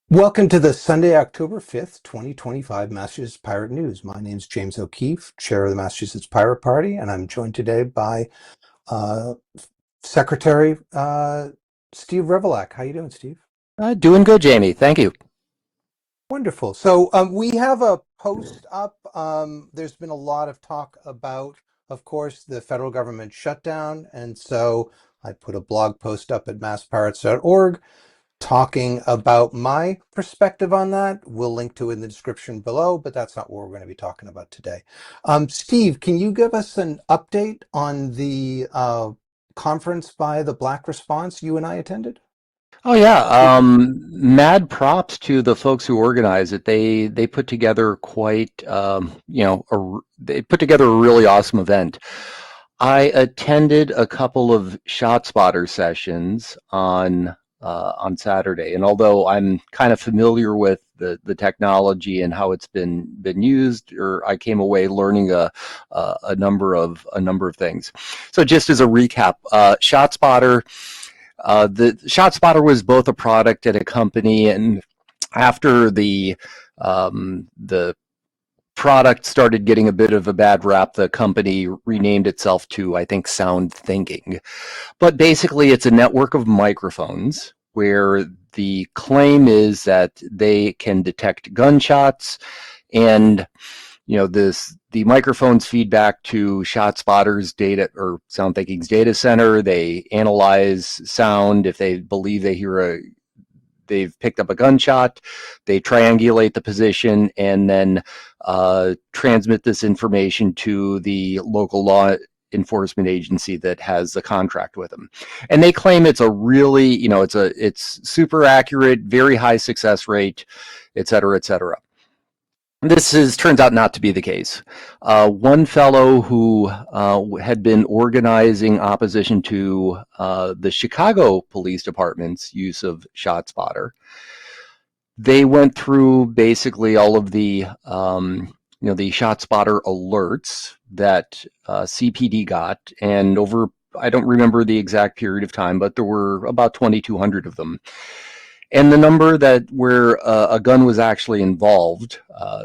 Welcome to the Sunday, October 5th, 2025 Massachusetts Pirate News. My name is James O'Keefe, chair of the Massachusetts Pirate Party, and I'm joined today by uh, Secretary Steve Revelak. How you doing, Steve? Doing good, Jamie. Thank you. Wonderful. So we have a post up. There's been a lot of talk about, of course, the federal government shutdown, and so I put a blog post up at masspirates.org talking about my perspective on that. We'll link to it in the description below, but that's not what we're going to be talking about today. Steve, can you give us an update on the conference by the Black Response you and I attended? Oh yeah, mad props to the folks who organize it. They put together quite they put together a really awesome event. I attended a couple of ShotSpotter sessions on Saturday, and although I'm kind of familiar with the technology and how it's been used, or I came away learning a number of things. So just as a recap, ShotSpotter. The ShotSpotter was both a product and a company, and after the product started getting a bit of a bad rap, the company renamed itself to, I think, Sound Thinking. But basically, it's a network of microphones where the claim is that they can detect gunshots, and the microphones feed back to ShotSpotter's data or SoundThinking's data center. They analyze sound. If they believe they've picked up a gunshot, they triangulate the position and then transmit this information to the local law enforcement agency that has the contract with them. And they claim it's a really, it's super accurate, very high success rate, et cetera, et cetera. Turns out not to be the case. One fellow who had been organizing opposition to the Chicago Police Department's use of ShotSpotter, they went through basically all of the the ShotSpotter alerts that CPD got, and over, I don't remember the exact period of time, but there were about 2,200 of them. And the number that where a gun was actually involved,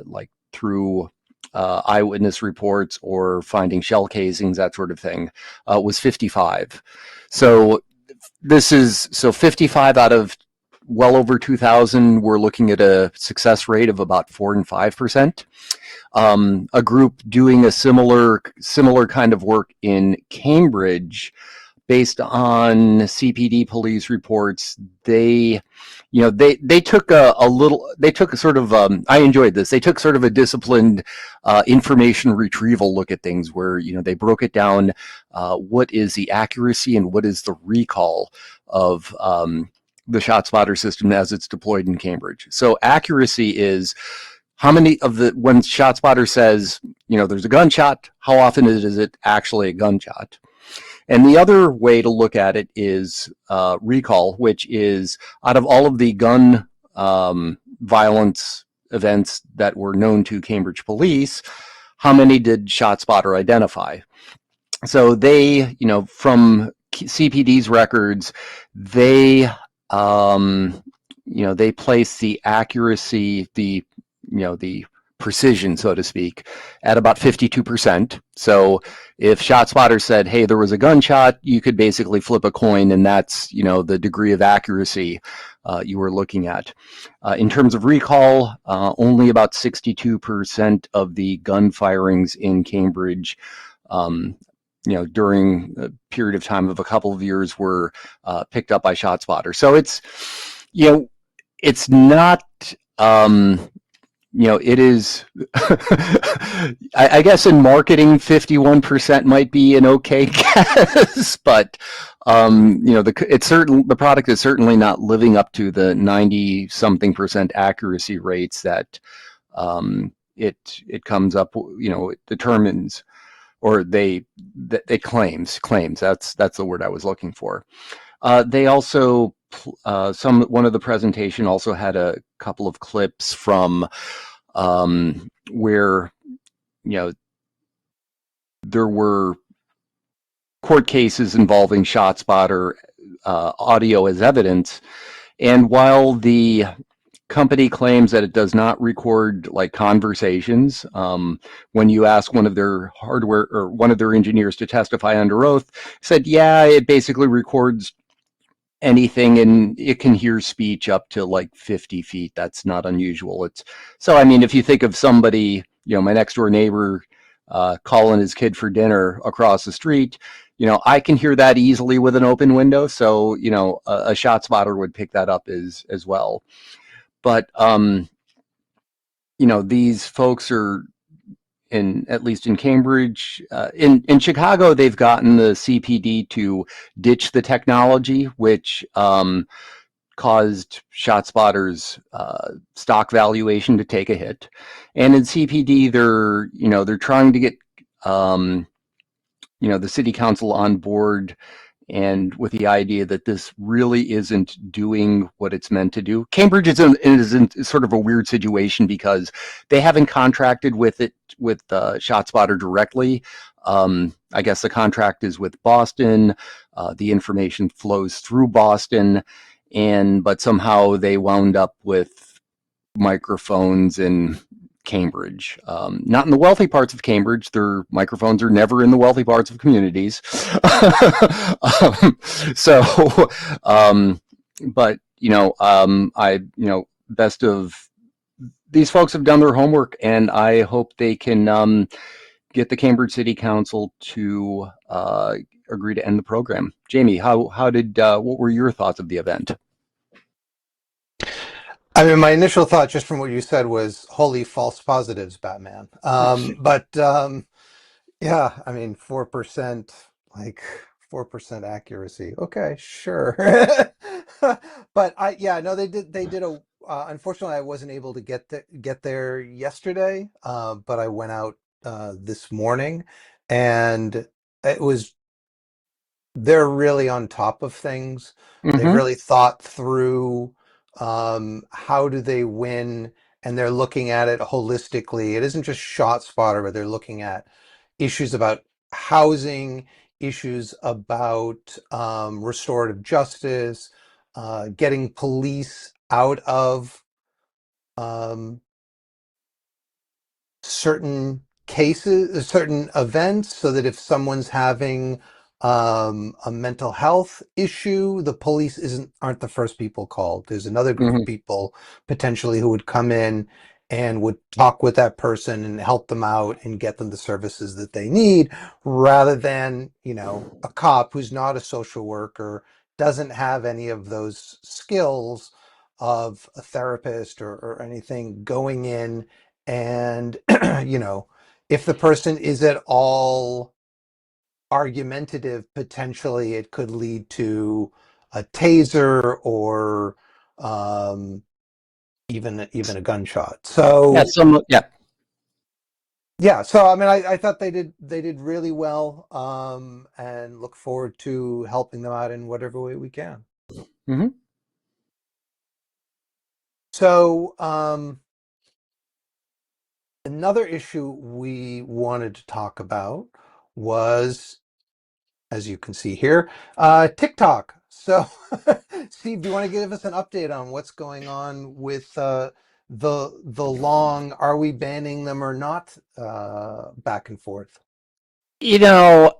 like through eyewitness reports or finding shell casings, that sort of thing, was 55. So 55 out of well over 2,000. We're looking at a success rate of about 4 and 5%. A group doing a similar kind of work in Cambridge, based on CPD police reports, they took a sort of I enjoyed this. They took sort of a disciplined information retrieval look at things, where they broke it down. What is the accuracy and what is the recall of the ShotSpotter system as it's deployed in Cambridge? So accuracy is how many of the, when ShotSpotter says there's a gunshot, how often is it actually a gunshot? And the other way to look at it is recall, which is out of all of the gun violence events that were known to Cambridge police, how many did ShotSpotter identify? So they, from CPD's records, they, they place the accuracy, the precision, so to speak, at about 52%. So if ShotSpotter said, hey, there was a gunshot, you could basically flip a coin, and that's, the degree of accuracy you were looking at. In terms of recall, only about 62% of the gun firings in Cambridge, during a period of time of a couple of years, were picked up by ShotSpotter. So it's not, it is, I guess in marketing, 51% might be an okay guess, but, the product is certainly not living up to the 90-something% accuracy rates that it comes up, it determines, or it claims, that's the word I was looking for. They also, one of the presentation also had a couple of clips from where there were court cases involving ShotSpotter audio as evidence, and while the company claims that it does not record like conversations. When you ask one of their hardware or one of their engineers to testify under oath, said, yeah, it basically records anything and it can hear speech up to like 50 feet. That's not unusual. So, I mean, if you think of somebody, my next door neighbor calling his kid for dinner across the street, I can hear that easily with an open window. So, a shot spotter would pick that up as well. But, these folks are at least in Cambridge, in Chicago, they've gotten the CPD to ditch the technology, which caused ShotSpotter's stock valuation to take a hit. And in CPD, they're trying to get the city council on board, and with the idea that this really isn't doing what it's meant to do. Cambridge is in sort of a weird situation because they haven't contracted with ShotSpotter directly. I guess the contract is with Boston. The information flows through Boston, but somehow they wound up with microphones in Cambridge. Not in the wealthy parts of Cambridge. Their microphones are never in the wealthy parts of communities. So, but best of these folks have done their homework, and I hope they can get the Cambridge City Council to agree to end the program. Jamie, what were your thoughts of the event? I mean, my initial thought, just from what you said, was holy false positives, Batman. Yeah, I mean, 4%, like 4% accuracy. Okay, sure. But no, they did unfortunately, I wasn't able to get there yesterday, but I went out this morning, and it was they're really on top of things. They've Mm-hmm. really thought through how do they win, and they're looking at it holistically. It isn't just ShotSpotter, but they're looking at issues about housing, issues about restorative justice, getting police out of um, certain cases, certain events, so that if someone's having a mental health issue, the police aren't the first people called. There's another group Mm-hmm. of people potentially who would come in and would talk with that person and help them out and get them the services that they need, rather than, a cop who's not a social worker, doesn't have any of those skills of a therapist or anything, going in and if the person is at all argumentative, potentially it could lead to a taser or even a gunshot. Yeah, So yeah. yeah, so I mean, I thought they did really well, and look forward to helping them out in whatever way we can. Mm-hmm. So another issue we wanted to talk about was, as you can see here, TikTok. So, Steve, do you want to give us an update on what's going on with the long "are we banning them or not" back and forth? You know,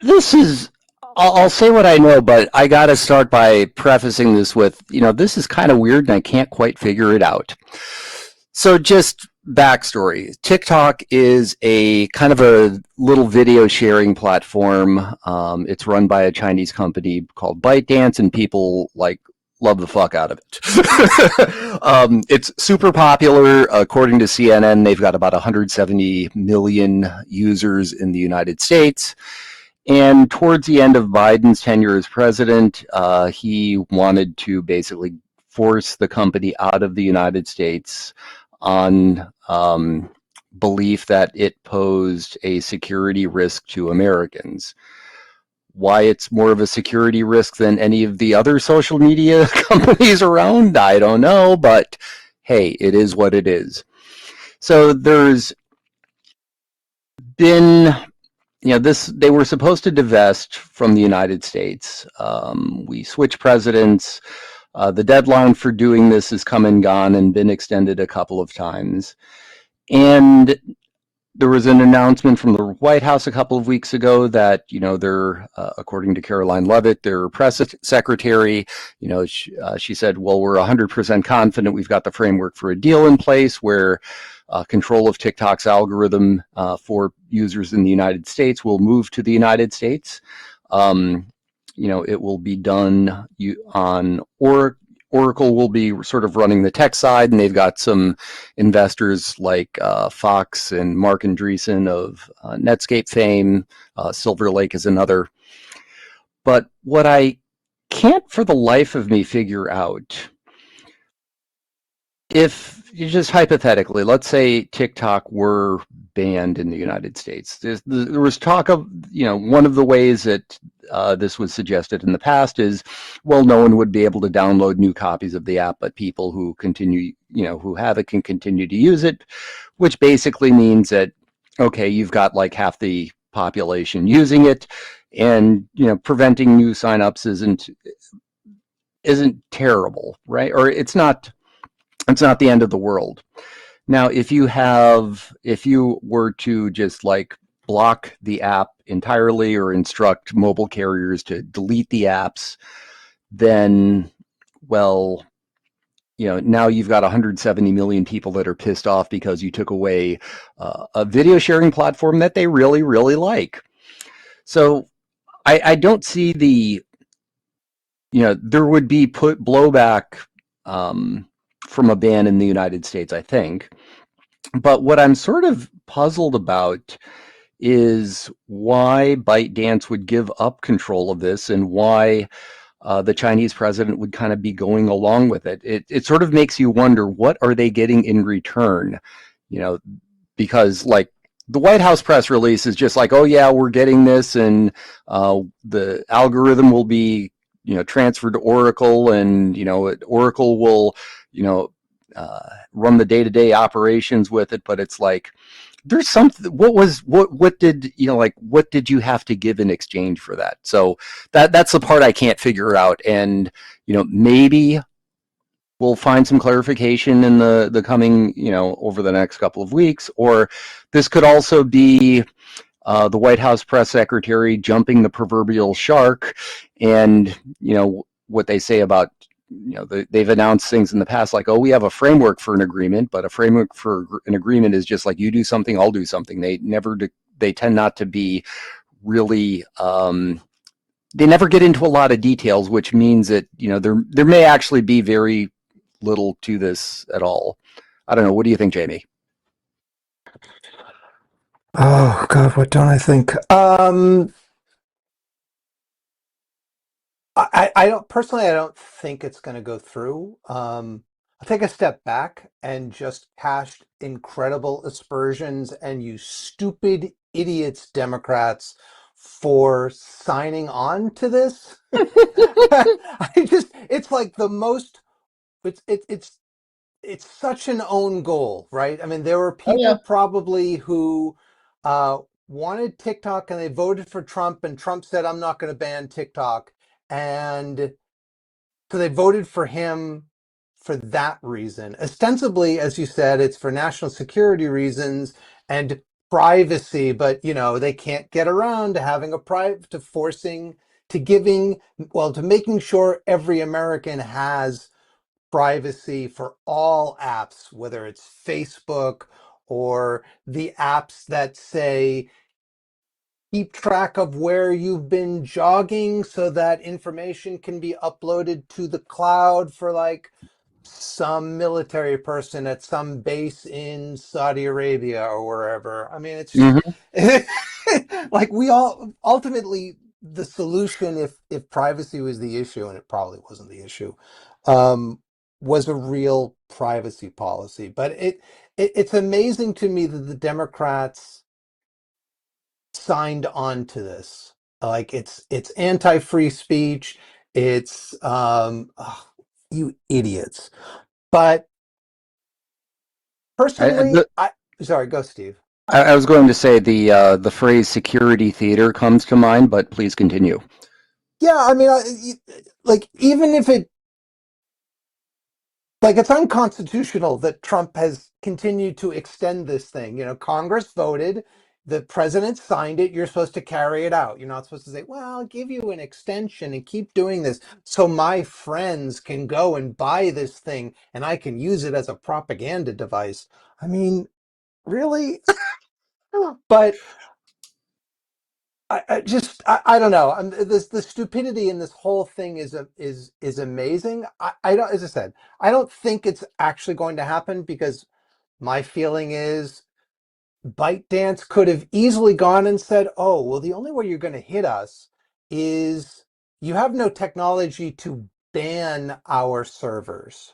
this is, I'll say what I know, but I got to start by prefacing this with, this is kind of weird and I can't quite figure it out. So just backstory. TikTok is a kind of a little video sharing platform. It's run by a Chinese company called ByteDance, and people love the fuck out of it. It's super popular. According to CNN, they've got about 170 million users in the United States. And towards the end of Biden's tenure as president, he wanted to basically force the company out of the United States on belief that it posed a security risk to Americans. Why it's more of a security risk than any of the other social media companies around, I don't know, but hey, it is what it is. So there's been, they were supposed to divest from the United States. We switched presidents. The deadline for doing this has come and gone and been extended a couple of times. And there was an announcement from the White House a couple of weeks ago that, they're, according to Caroline Leavitt, their press secretary, she said, well, we're 100% confident we've got the framework for a deal in place where control of TikTok's algorithm for users in the United States will move to the United States. It will be done on Oracle will be sort of running the tech side, and they've got some investors like Fox and Mark Andreessen of Netscape fame. Silver Lake is another. But what I can't for the life of me figure out, if you just hypothetically, let's say TikTok were banned in the United States. There was talk of, one of the ways that this was suggested in the past is, well, no one would be able to download new copies of the app, but people who continue, who have it can continue to use it, which basically means that, okay, you've got like half the population using it, and, preventing new signups isn't terrible, right? Or it's not the end of the world. Now, if you were to just like block the app entirely or instruct mobile carriers to delete the apps, then, well, now you've got 170 million people that are pissed off because you took away a video sharing platform that they really, really like. So I don't see there would be blowback from a ban in the United States, I think. But what I'm sort of puzzled about is why ByteDance would give up control of this, and why the Chinese president would kind of be going along with it. It sort of makes you wonder, what are they getting in return? Because like the White House press release is just like, oh yeah, we're getting this, and the algorithm will be transferred to Oracle, and Oracle will run the day-to-day operations with it. But it's like, there's something. What did you have to give in exchange for that? So that's the part I can't figure out. And maybe we'll find some clarification in the coming, over the next couple of weeks. Or this could also be the White House press secretary jumping the proverbial shark. And what they say about, they've announced things in the past like, oh, we have a framework for an agreement, but a framework for an agreement is just like, you do something, I'll do something. They tend not to be really, they never get into a lot of details, which means that, there may actually be very little to this at all. I don't know. What do you think, Jamie? Oh God, what don't I think? I don't personally. I don't think it's going to go through. I'll take a step back and just cast incredible aspersions and you stupid idiots, Democrats, for signing on to this. It's like the most. It's such an own goal, right? I mean, there were Oh yeah. people probably who wanted TikTok and they voted for Trump, and Trump said, I'm not going to ban TikTok. And so they voted for him for that reason. Ostensibly, as you said, it's for national security reasons and privacy, but they can't get around to having to forcing, to giving, well, to making sure every American has privacy for all apps, whether it's Facebook or the apps that say keep track of where you've been jogging so that information can be uploaded to the cloud for like some military person at some base in Saudi Arabia or wherever. I mean, it's just Mm-hmm. like we all ultimately the solution, if privacy was the issue, and it probably wasn't the issue, um, was a real privacy policy. But it's amazing to me that the Democrats signed on to this. Like it's anti-free speech. It's you idiots. But I, personally, the, sorry, go Steve. I was going to say the phrase security theater comes to mind, but please continue. Yeah, I mean, like even if it Like it's unconstitutional that Trump has continued to extend this thing. You know, Congress voted, the president signed it, you're supposed to carry it out. You're not supposed to say, well, I'll give you an extension and keep doing this so my friends can go and buy this thing and I can use it as a propaganda device. I mean, really? But I don't know. This the stupidity in this whole thing is amazing. I don't, as I said, I don't think it's actually going to happen because my feeling is ByteDance could have easily gone and said, "Oh, well, the only way you're going to hit us is you have no technology to ban our servers."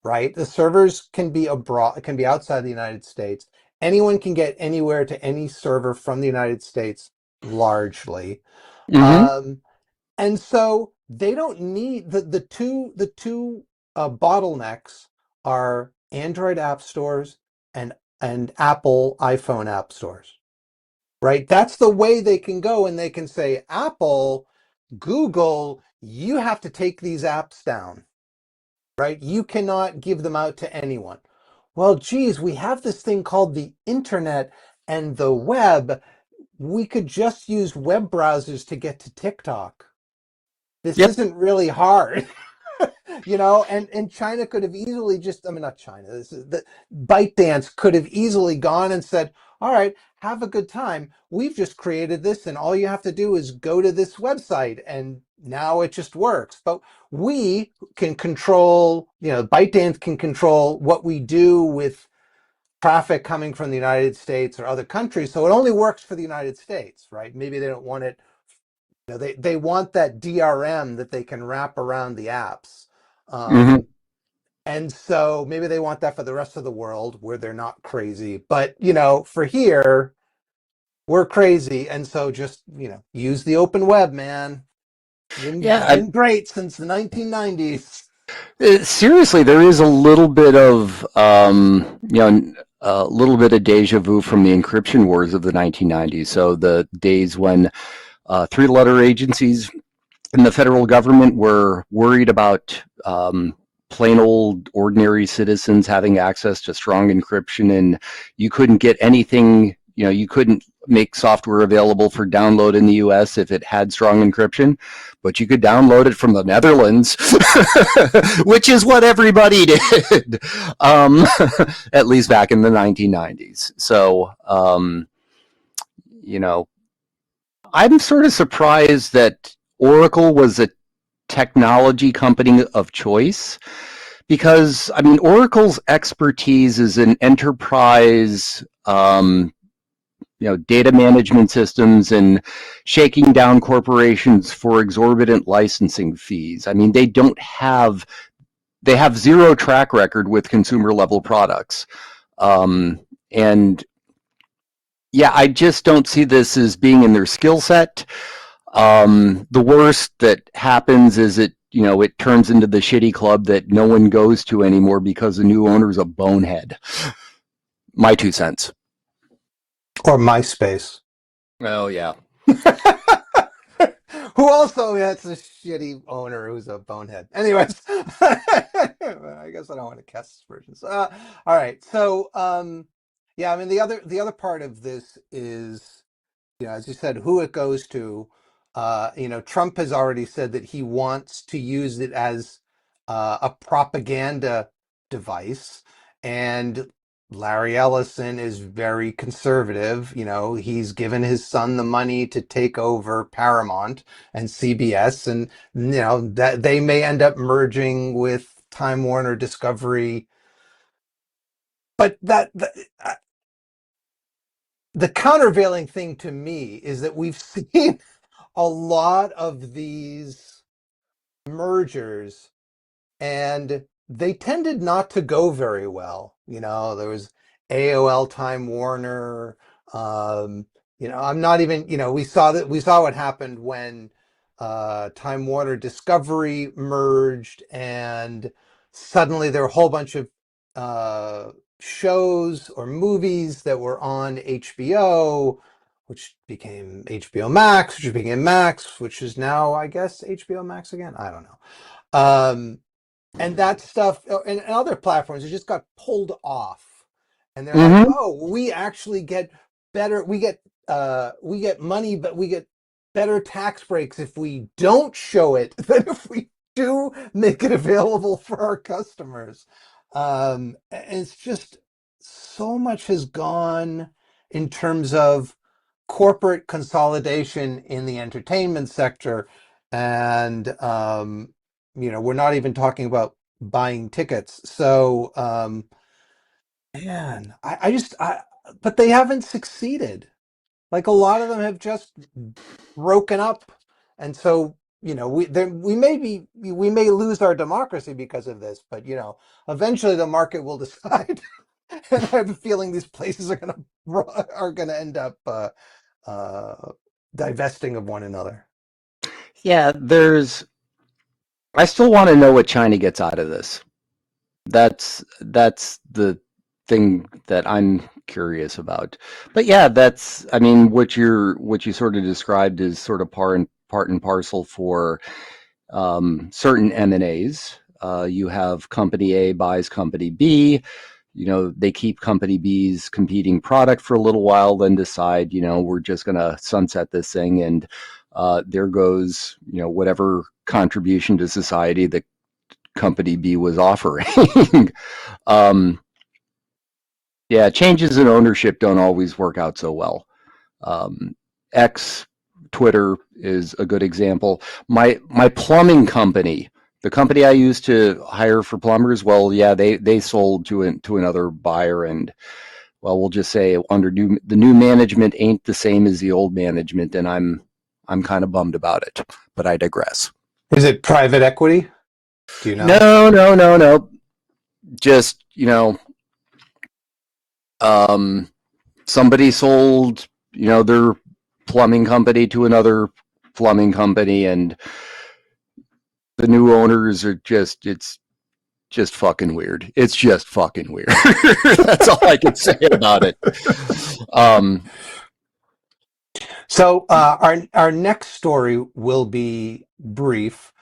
Right? The servers can be abroad, can be outside the United States. Anyone can get anywhere to any server from the United States, largely. Hmm. Um, and so they don't need the two bottlenecks are Android app stores and Apple iPhone app stores. Right? That's the way they can go, and they can say, Apple, Google, you have to take these apps down, right? You cannot give them out to anyone. Well, geez, we have this thing called the internet and the web. We could just use web browsers to get to TikTok. This Yep. isn't really hard. You know, and China could have easily just, I mean, not China, this is the ByteDance could have easily gone and said, all right, have a good time. We've just created this and all you have to do is go to this website and now it just works. But we can control, you know, ByteDance can control what we do with traffic coming from the United States or other countries. So it only works for the United States, right? Maybe they don't want it, you know, they want that DRM that they can wrap around the apps. Hmm. Um, and so maybe they want that for the rest of the world where they're not crazy. But, you know, for here, we're crazy. And so just, you know, use the open web, man. Yeah. Been great since the 1990s. Seriously, there is a little bit of a little bit of deja vu from the encryption wars of the 1990s. So the days when three-letter agencies in the federal government were worried about plain old ordinary citizens having access to strong encryption, and you couldn't get anything. You know, you couldn't make software available for download in the U.S. if it had strong encryption, but you could download it from the Netherlands, which is what everybody did, at least back in the 1990s. So, you know, I'm sort of surprised that Oracle was a technology company of choice because I mean Oracle's expertise is in enterprise data management systems and shaking down corporations for exorbitant licensing fees. I mean they have zero track record with consumer level products. And yeah, I just don't see this as being in their skill set. The worst that happens is it turns into the shitty club that no one goes to anymore because the new owner's a bonehead. My 2 cents. Or MySpace. Oh yeah. Who also that's a shitty owner who's a bonehead. Anyways, I guess I don't want to cast aspersions. All right, so yeah, I mean the other part of this is, you know, as you said, who it goes to. You know, Trump has already said that he wants to use it as a propaganda device, and Larry Ellison is very conservative. You know, he's given his son the money to take over Paramount and CBS, and you know that they may end up merging with Time Warner Discovery. But the countervailing thing to me is that we've seen a lot of these mergers and they tended not to go very well. You know, there was AOL Time Warner. Um, you know, I'm not even, you know, we saw what happened when Time Warner Discovery merged and suddenly there were a whole bunch of shows or movies that were on HBO, which became HBO Max, which became Max, which is now, I guess, HBO Max again. I don't know. and that stuff and other platforms, it just got pulled off, and they're like, Hmm. oh, we actually get better, we get money, but we get better tax breaks if we don't show it than if we do make it available for our customers. And it's just, so much has gone in terms of corporate consolidation in the entertainment sector, and we're not even talking about buying tickets. So, man, but they haven't succeeded. Like, a lot of them have just broken up, and so we may lose our democracy because of this, but eventually the market will decide. And I have a feeling these places are gonna end up uh, divesting of one another. Yeah, I still want to know what China gets out of this. That's the thing that I'm curious about. But yeah, I mean, what you sort of described is sort of part and parcel for certain M&As. You have company A buys company B. They keep company B's competing product for a little while, then decide, we're just going to sunset this thing, and there goes, whatever contribution to society that company B was offering. um, yeah, changes in ownership don't always work out so well. Um, X, Twitter is a good example. My plumbing company, the company I used to hire for plumbers, well, yeah, they sold to another buyer, and well, we'll just say the new management ain't the same as the old management, and I'm kind of bummed about it. But I digress. Is it private equity? Do you know? No, no, no, no. Just um, somebody sold their plumbing company to another plumbing company, and the new owners are it's just fucking weird. It's just fucking weird. That's all I can say about it. Um, So our next story will be brief.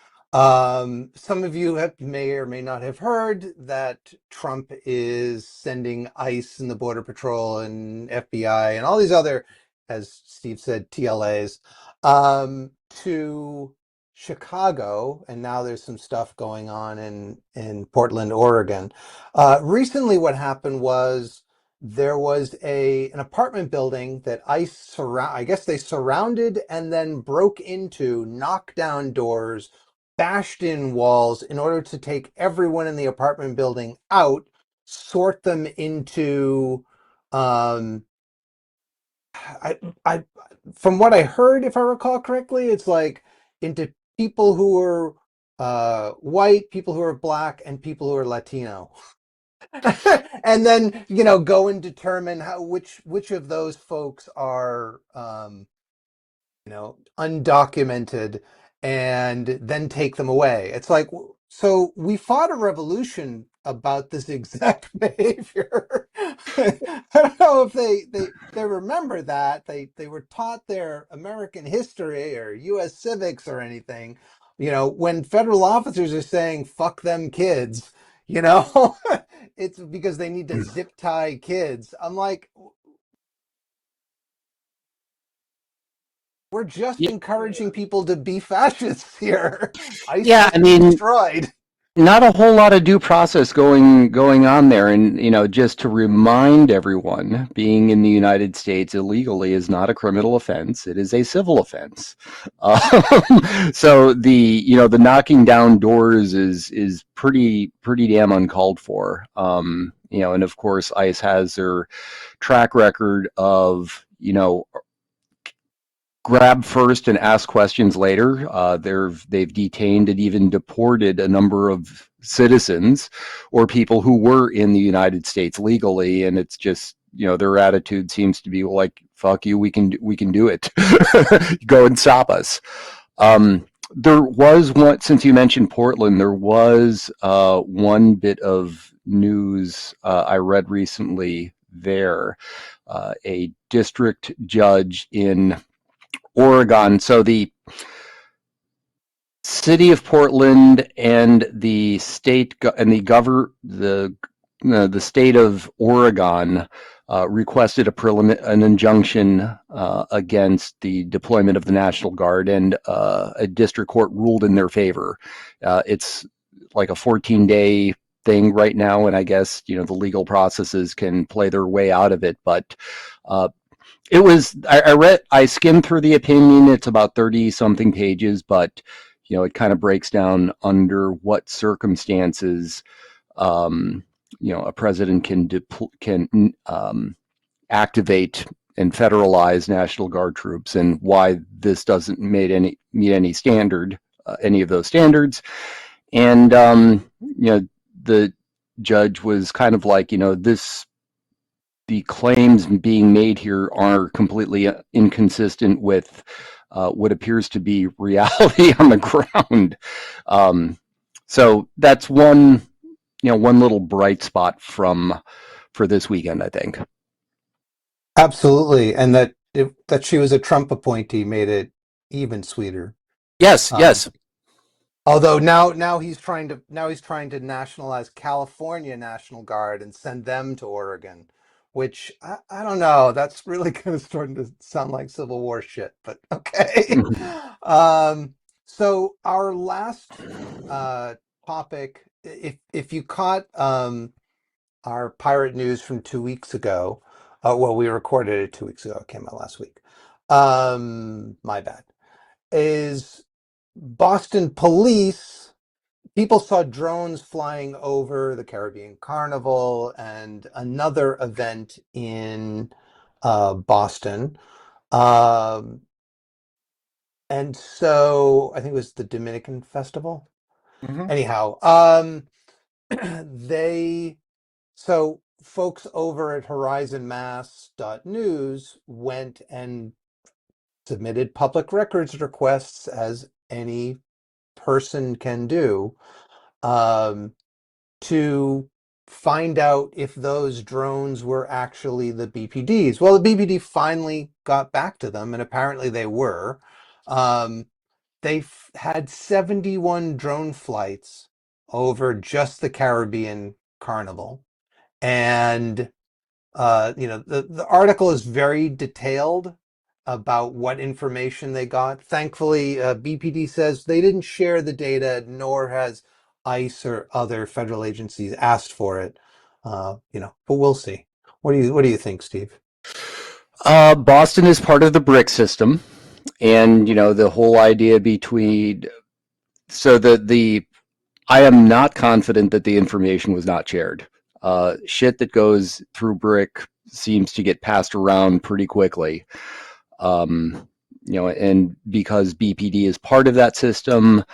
Some of you may or may not have heard that Trump is sending ICE and the Border Patrol and FBI and all these other, as Steve said, TLAs, to Chicago, and now there's some stuff going on in Portland, Oregon. Recently, what happened was there was an apartment building that I guess they surrounded and then broke into, knocked down doors, bashed in walls in order to take everyone in the apartment building out, sort them into um I I from what I heard, if I recall correctly, it's like into people who are white, people who are black, and people who are Latino. And then go and determine which of those folks are undocumented, and then take them away. It's like, so we fought a revolution about this exact behavior. I don't know if they remember that they were taught their American history or US civics or anything, when federal officers are saying fuck them kids, you know it's because they need to zip tie kids. I'm like, we're just yeah, encouraging people to be fascists here. ICE yeah, must I be mean, destroyed. not a whole lot of due process going on there, and just to remind everyone, being in the United States illegally is not a criminal offense; it is a civil offense. So the knocking down doors is pretty damn uncalled for. And of course, ICE has their track record of grab first and ask questions later. They've detained and even deported a number of citizens or people who were in the United States legally, and it's just their attitude seems to be like, "Fuck you, we can do it. Go and stop us." There was one, since you mentioned Portland, there was one bit of news I read recently there. A district judge in Oregon. So the city of Portland and the state and the state of Oregon requested an injunction against the deployment of the National Guard, and a district court ruled in their favor. It's like a 14-day thing right now, and I guess the legal processes can play their way out of it. But it was I skimmed through the opinion. It's about 30 something pages, but it kind of breaks down under what circumstances a president can activate and federalize National Guard troops, and why this doesn't meet any any of those standards. And the judge was kind of like, the claims being made here are completely inconsistent with what appears to be reality on the ground. So that's one little bright spot for this weekend, I think. Absolutely, and that she was a Trump appointee made it even sweeter. Yes, Um, yes. Although now he's trying to nationalize California National Guard and send them to Oregon, which I don't know. That's really kind of starting to sound like Civil War shit, but okay. So our last topic, if you caught our pirate news from 2 weeks ago, well, we recorded it 2 weeks ago. It came out last week. My bad. Is Boston police, people saw drones flying over the Caribbean Carnival and another event in Boston. Um, and so I think it was the Dominican Festival. Mhm. Anyhow, they, so folks over at HorizonMass.news went and submitted public records requests, as any person can do, um, to find out if those drones were actually the BPDs. Well, the BPD finally got back to them, and apparently they were. Um, they've had 71 drone flights over just the Caribbean Carnival. And the article is very detailed about what information they got. Thankfully, BPD says they didn't share the data, nor has ICE or other federal agencies asked for it. But we'll see. What do you think, Steve? Boston is part of the BRIC system, and the whole idea between so the I am not confident that the information was not shared. Shit that goes through BRIC seems to get passed around pretty quickly. And because BPD is part of that system,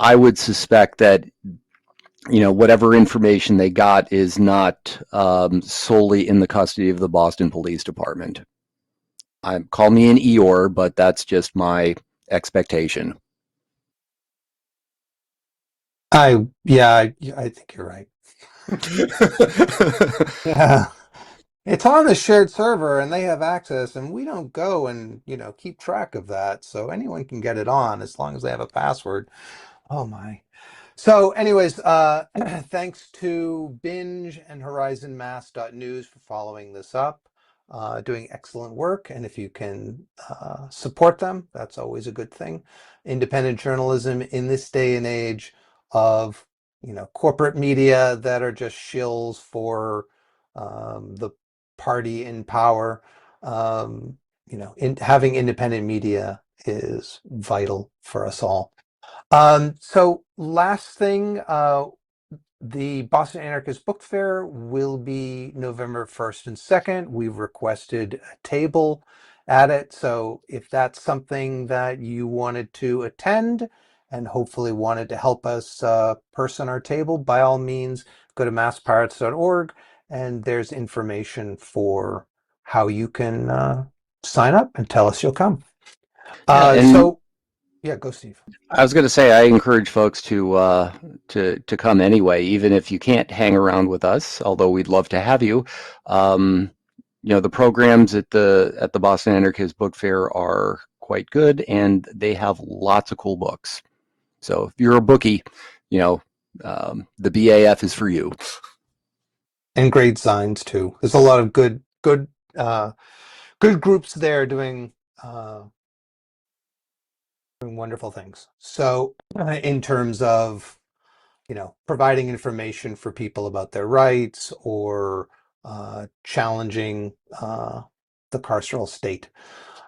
I would suspect that whatever information they got is not solely in the custody of the Boston Police Department. Call me an Eeyore, but that's just my expectation. I think you're right. Yeah. It's on a shared server and they have access, and we don't go and, keep track of that. So anyone can get it on as long as they have a password. Oh my. So anyways, thanks to BINJ and HorizonMass.news for following this up, doing excellent work. And if you can support them, that's always a good thing. Independent journalism in this day and age of, corporate media that are just shills for the party in power. Having independent media is vital for us all. So last thing, the Boston Anarchist Book Fair will be November 1st and 2nd. We've requested a table at it. So if that's something that you wanted to attend and hopefully wanted to help us person our table, by all means, go to masspirates.org, and there's information for how you can sign up and tell us you'll come. Yeah, and So yeah, go Steve. I was going to say I encourage folks to come anyway, even if you can't hang around with us. Although we'd love to have you. The programs at the Boston Anarchist Book Fair are quite good, and they have lots of cool books. So if you're a bookie, you know, the BAF is for you. And great signs too. There's a lot of good groups there doing wonderful things. So in terms of, providing information for people about their rights or challenging the carceral state.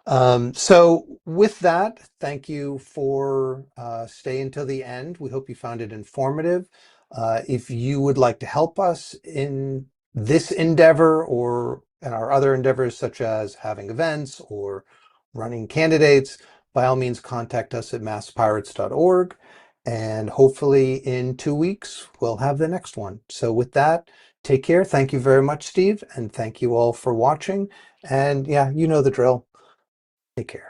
So with that, thank you for staying till the end. We hope you found it informative. If you would like to help us in this endeavor or in our other endeavors, such as having events or running candidates, by all means, contact us at masspirates.org. And hopefully in 2 weeks, we'll have the next one. So with that, take care. Thank you very much, Steve. And thank you all for watching. And yeah, you know the drill. Take care.